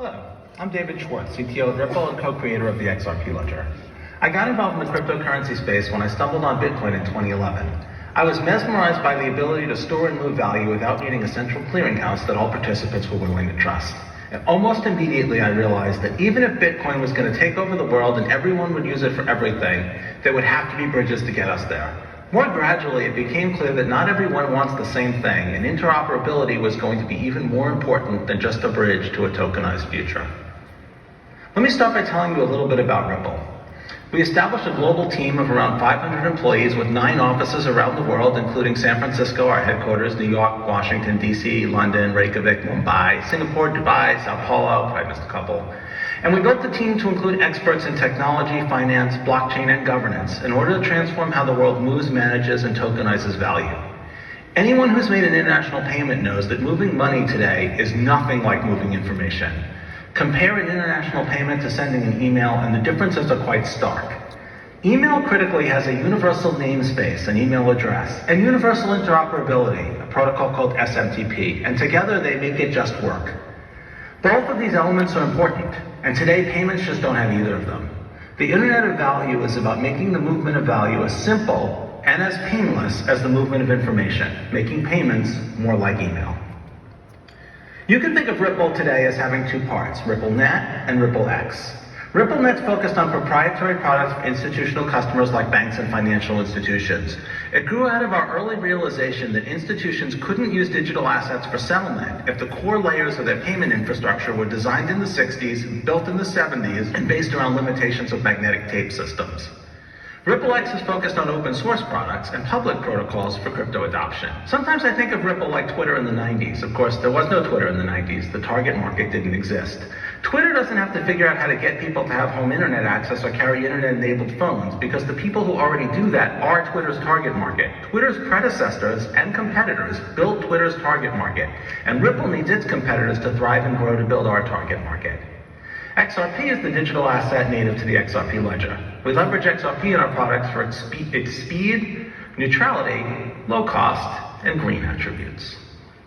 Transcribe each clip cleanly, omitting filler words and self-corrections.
Hello, I'm David Schwartz, CTO of Ripple and co-creator of the XRP ledger. I got involved in the cryptocurrency space when I stumbled on Bitcoin in 2011. I was mesmerized by the ability to store and move value without needing a central clearinghouse that all participants were willing to trust. And almost immediately I realized that even if Bitcoin was going to take over the world and everyone would use it for everything, there would have to be bridges to get us there. More gradually, it became clear that not everyone wants the same thing, and interoperability was going to be even more important than just a bridge to a tokenized future. Let me start by telling you a little bit about Ripple. We established a global team of around 500 employees with 9 offices around the world, including San Francisco, our headquarters, New York, Washington, DC, London, Reykjavik, Mumbai, Singapore, Dubai, Sao Paulo, I missed a couple. And we built the team to include experts in technology, finance, blockchain, and governance in order to transform how the world moves, manages, and tokenizes value. Anyone who's made an international payment knows that moving money today is nothing like moving information. Compare an international payment to sending an email, and the differences are quite stark. Email critically has a universal namespace, an email address, and universal interoperability, a protocol called SMTP, and together they make it just work. Both of these elements are important, and today payments just don't have either of them. The Internet of Value is about making the movement of value as simple and as painless as the movement of information, making payments more like email. You can think of Ripple today as having 2 parts, RippleNet and RippleX. RippleNet's focused on proprietary products for institutional customers like banks and financial institutions. It grew out of our early realization that institutions couldn't use digital assets for settlement if the core layers of their payment infrastructure were designed in the 60s, built in the 70s, and based around limitations of magnetic tape systems. RippleX is focused on open source products and public protocols for crypto adoption. Sometimes I think of Ripple like Twitter in the 90s. Of course, there was no Twitter in the 90s. The target market didn't exist. Twitter doesn't have to figure out how to get people to have home internet access or carry internet-enabled phones, because the people who already do that are Twitter's target market. Twitter's predecessors and competitors built Twitter's target market, and Ripple needs its competitors to thrive and grow to build our target market. XRP is the digital asset native to the XRP ledger. We leverage XRP in our products for its speed, neutrality, low cost, and green attributes.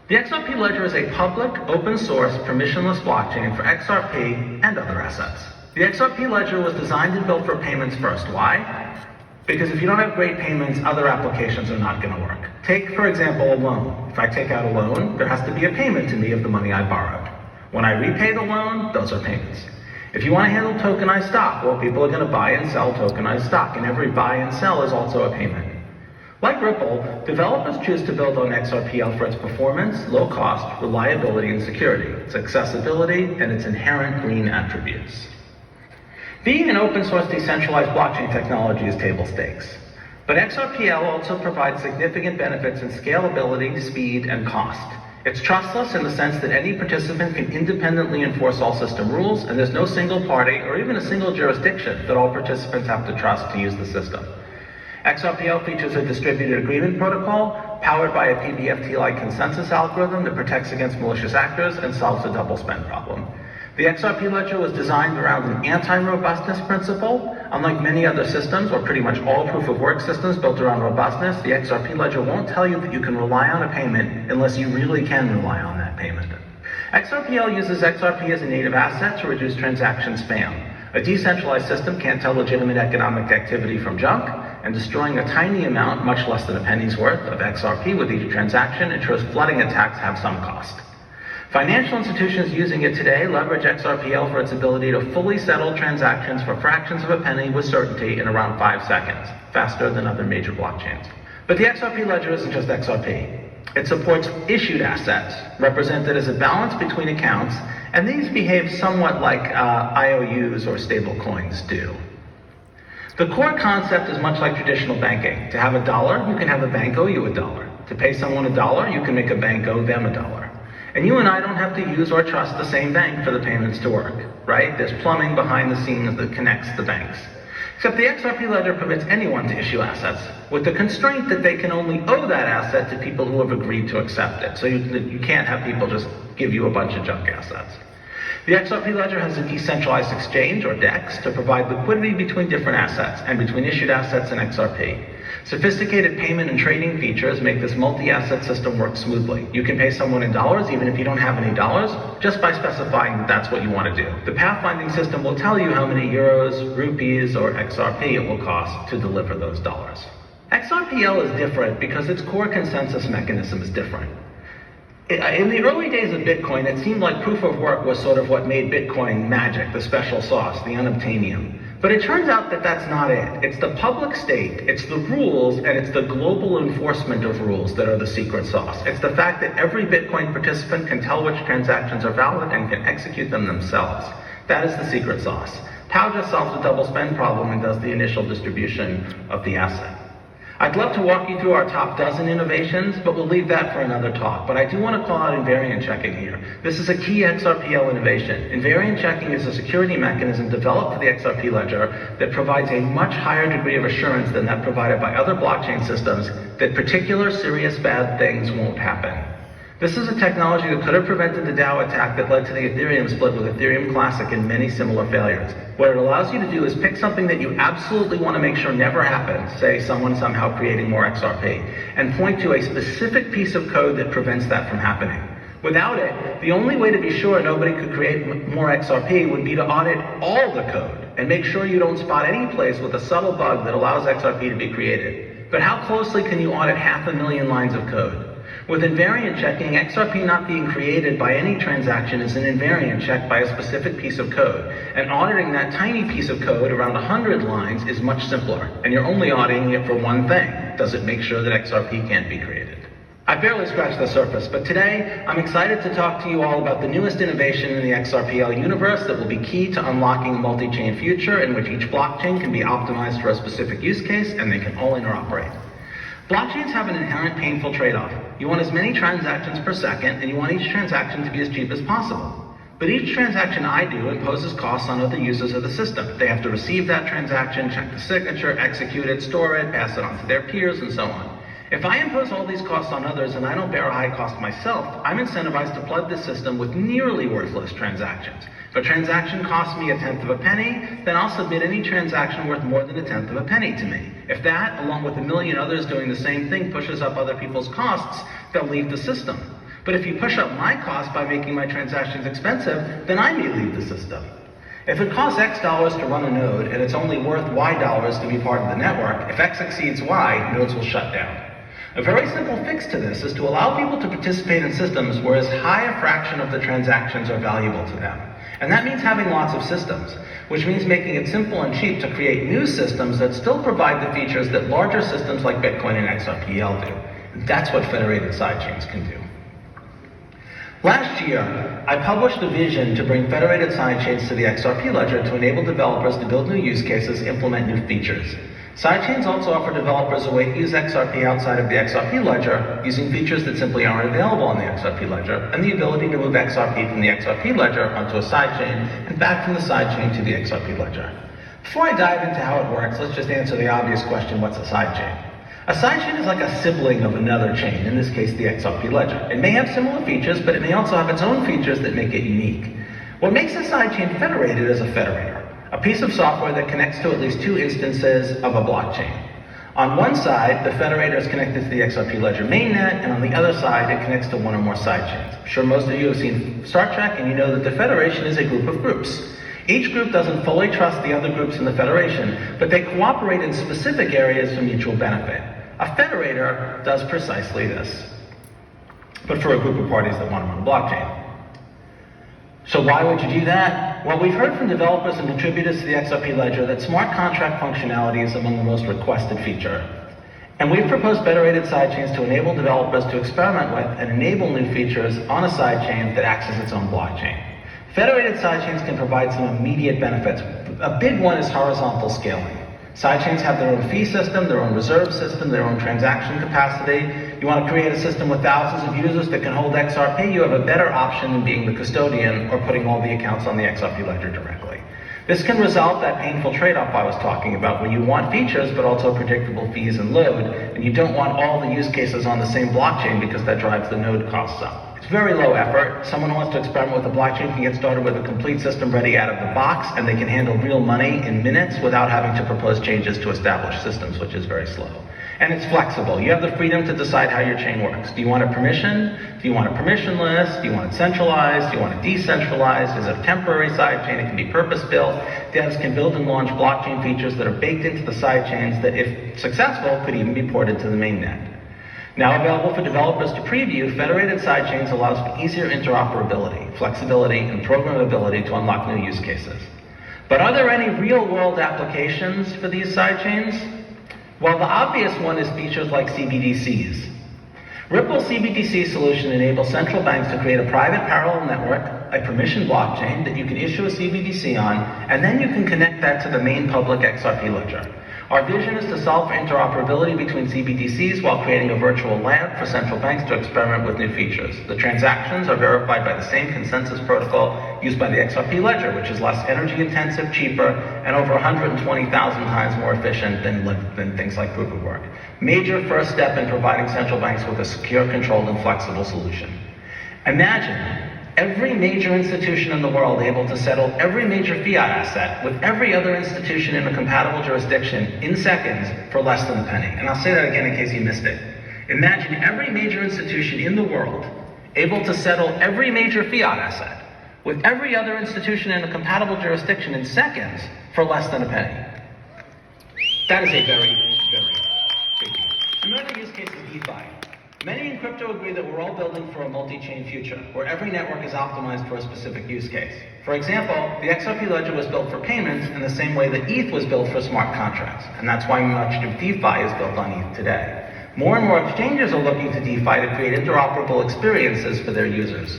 The XRP ledger is a public, open source, permissionless blockchain for XRP and other assets. The XRP ledger was designed and built for payments first. Why? Because if you don't have great payments, other applications are not going to work. Take, for example, a loan. If I take out a loan, there has to be a payment to me of the money I borrowed. When I repay the loan, those are payments. If you want to handle tokenized stock, well, people are going to buy and sell tokenized stock, and every buy and sell is also a payment. Like Ripple, developers choose to build on XRPL for its performance, low cost, reliability, and security, its accessibility, and its inherent green attributes. Being an open source decentralized blockchain technology is table stakes, but XRPL also provides significant benefits in scalability, speed, and cost. It's trustless in the sense that any participant can independently enforce all system rules, and there's no single party or even a single jurisdiction that all participants have to trust to use the system. XRPL features a distributed agreement protocol powered by a PBFT-like consensus algorithm that protects against malicious actors and solves the double spend problem. The XRP ledger was designed around an anti-robustness principle. Unlike many other systems, or pretty much all proof-of-work systems built around robustness, the XRP ledger won't tell you that you can rely on a payment unless you really can rely on that payment. XRPL uses XRP as a native asset to reduce transaction spam. A decentralized system can't tell legitimate economic activity from junk, and destroying a tiny amount, much less than a penny's worth, of XRP with each transaction ensures flooding attacks have some cost. Financial institutions using it today leverage XRPL for its ability to fully settle transactions for fractions of a penny with certainty in around 5 seconds, faster than other major blockchains. But the XRP ledger isn't just XRP. It supports issued assets, represented as a balance between accounts, and these behave somewhat like IOUs or stable coins do. The core concept is much like traditional banking. To have $1, you can have a bank owe you $1. To pay someone $1, you can make a bank owe them $1. And you and I don't have to use or trust the same bank for the payments to work, right? There's plumbing behind the scenes that connects the banks. Except the XRP ledger permits anyone to issue assets with the constraint that they can only owe that asset to people who have agreed to accept it. So you can't have people just give you a bunch of junk assets. The XRP ledger has a decentralized exchange, or DEX, to provide liquidity between different assets and between issued assets and XRP. Sophisticated payment and trading features make this multi-asset system work smoothly. You can pay someone in dollars even if you don't have any dollars, just by specifying that that's what you want to do. The pathfinding system will tell you how many euros, rupees, or XRP it will cost to deliver those dollars. XRPL is different because its core consensus mechanism is different. In the early days of Bitcoin, it seemed like proof of work was sort of what made Bitcoin magic, the special sauce, the unobtainium. But it turns out that that's not it. It's the public state, it's the rules, and it's the global enforcement of rules that are the secret sauce. It's the fact that every Bitcoin participant can tell which transactions are valid and can execute them themselves. That is the secret sauce. Tau just solves the double spend problem and does the initial distribution of the asset. I'd love to walk you through our top dozen innovations, but we'll leave that for another talk. But I do want to call out invariant checking here. This is a key XRPL innovation. Invariant checking is a security mechanism developed for the XRP ledger that provides a much higher degree of assurance than that provided by other blockchain systems that particular serious bad things won't happen. This is a technology that could have prevented the DAO attack that led to the Ethereum split with Ethereum Classic and many similar failures. What it allows you to do is pick something that you absolutely want to make sure never happens, say someone somehow creating more XRP, and point to a specific piece of code that prevents that from happening. Without it, the only way to be sure nobody could create more XRP would be to audit all the code and make sure you don't spot any place with a subtle bug that allows XRP to be created. But how closely can you audit 500,000 lines of code? With invariant checking, XRP not being created by any transaction is an invariant check by a specific piece of code. And auditing that tiny piece of code around 100 lines is much simpler. And you're only auditing it for one thing. Does it make sure that XRP can't be created? I barely scratched the surface, but today I'm excited to talk to you all about the newest innovation in the XRPL universe that will be key to unlocking a multi-chain future in which each blockchain can be optimized for a specific use case and they can all interoperate. Blockchains have an inherent painful trade-off. You want as many transactions per second, and you want each transaction to be as cheap as possible. But each transaction I do imposes costs on other users of the system. They have to receive that transaction, check the signature, execute it, store it, pass it on to their peers, and so on. If I impose all these costs on others and I don't bear a high cost myself, I'm incentivized to flood the system with nearly worthless transactions. If a transaction costs me 1/10 of a penny, then I'll submit any transaction worth more than 1/10 of a penny to me. If that, along with 1 million others doing the same thing, pushes up other people's costs, they'll leave the system. But if you push up my cost by making my transactions expensive, then I may leave the system. If it costs X dollars to run a node and it's only worth Y dollars to be part of the network, if X exceeds Y, nodes will shut down. A very simple fix to this is to allow people to participate in systems where as high a fraction of the transactions are valuable to them. And that means having lots of systems, which means making it simple and cheap to create new systems that still provide the features that larger systems like Bitcoin and XRPL do. That's what federated sidechains can do. Last year, I published a vision to bring federated sidechains to the XRP ledger to enable developers to build new use cases, implement new features. Sidechains also offer developers a way to use XRP outside of the XRP ledger, using features that simply aren't available on the XRP ledger, and the ability to move XRP from the XRP ledger onto a sidechain and back from the sidechain to the XRP ledger. Before I dive into how it works, let's just answer the obvious question, what's a sidechain? A sidechain is like a sibling of another chain, in this case the XRP ledger. It may have similar features, but it may also have its own features that make it unique. What makes a sidechain federated is a federator, a piece of software that connects to at least 2 instances of a blockchain. On one side, the federator is connected to the XRP ledger mainnet, and on the other side, it connects to one or more sidechains. I'm sure most of you have seen Star Trek, and you know that the federation is a group of groups. Each group doesn't fully trust the other groups in the federation, but they cooperate in specific areas for mutual benefit. A federator does precisely this, but for a group of parties that want to run a blockchain. So why would you do that? Well, we've heard from developers and contributors to the XRP ledger that smart contract functionality is among the most requested feature. And we've proposed federated sidechains to enable developers to experiment with and enable new features on a sidechain that acts as its own blockchain. Federated sidechains can provide some immediate benefits. A big one is horizontal scaling. Sidechains have their own fee system, their own reserve system, their own transaction capacity. You want to create a system with thousands of users that can hold XRP, you have a better option than being the custodian or putting all the accounts on the XRP ledger directly. This can resolve that painful trade-off I was talking about, where you want features but also predictable fees and load, and you don't want all the use cases on the same blockchain because that drives the node costs up. It's very low effort. Someone who wants to experiment with a blockchain can get started with a complete system ready out of the box, and they can handle real money in minutes without having to propose changes to established systems, which is very slow. And it's flexible. You have the freedom to decide how your chain works. Do you want a permission? Do you want it permissionless? Do you want it centralized? Do you want it decentralized? Is it a temporary sidechain? It can be purpose-built. Devs can build and launch blockchain features that are baked into the sidechains that, if successful, could even be ported to the mainnet. Now available for developers to preview, federated sidechains allows for easier interoperability, flexibility, and programmability to unlock new use cases. But are there any real-world applications for these sidechains? Well, the obvious one is features like CBDCs. Ripple's CBDC solution enables central banks to create a private parallel network, a permissioned blockchain that you can issue a CBDC on, and then you can connect that to the main public XRP ledger. Our vision is to solve for interoperability between CBDCs while creating a virtual lab for central banks to experiment with new features. The transactions are verified by the same consensus protocol used by the XRP ledger, which is less energy intensive, cheaper, and over 120,000 times more efficient than things like proof of work. Major first step in providing central banks with a secure, controlled, and flexible solution. Imagine every major institution in the world able to settle every major fiat asset with every other institution in a compatible jurisdiction in seconds for less than a penny. And I'll say that again in case you missed it. Imagine every major institution in the world able to settle every major fiat asset with every other institution in a compatible jurisdiction in seconds for less than a penny. That is a very, very big deal. Another use case is DeFi. Many in crypto agree that we're all building for a multi-chain future, where every network is optimized for a specific use case. For example, the XRP ledger was built for payments in the same way that ETH was built for smart contracts, and that's why much of DeFi is built on ETH today. More and more exchanges are looking to DeFi to create interoperable experiences for their users,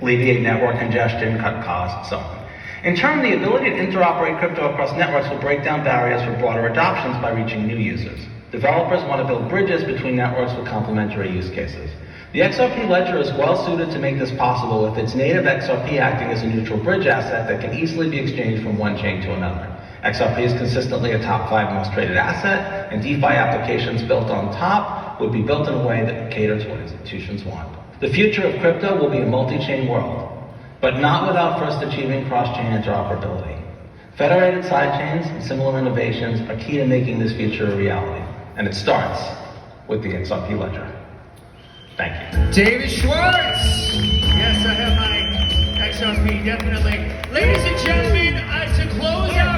alleviate network congestion, cut costs, so on. In turn, the ability to interoperate crypto across networks will break down barriers for broader adoptions by reaching new users. Developers want to build bridges between networks with complementary use cases. The XRP ledger is well suited to make this possible with its native XRP acting as a neutral bridge asset that can easily be exchanged from one chain to another. XRP is consistently a top 5 most traded asset, and DeFi applications built on top would be built in a way that caters to what institutions want. The future of crypto will be a multi-chain world, but not without first achieving cross-chain interoperability. Federated sidechains and similar innovations are key to making this future a reality. And it starts with the XRP ledger. Thank you. David Schwartz! Yes, I have my XRP, definitely. Ladies and gentlemen, to close out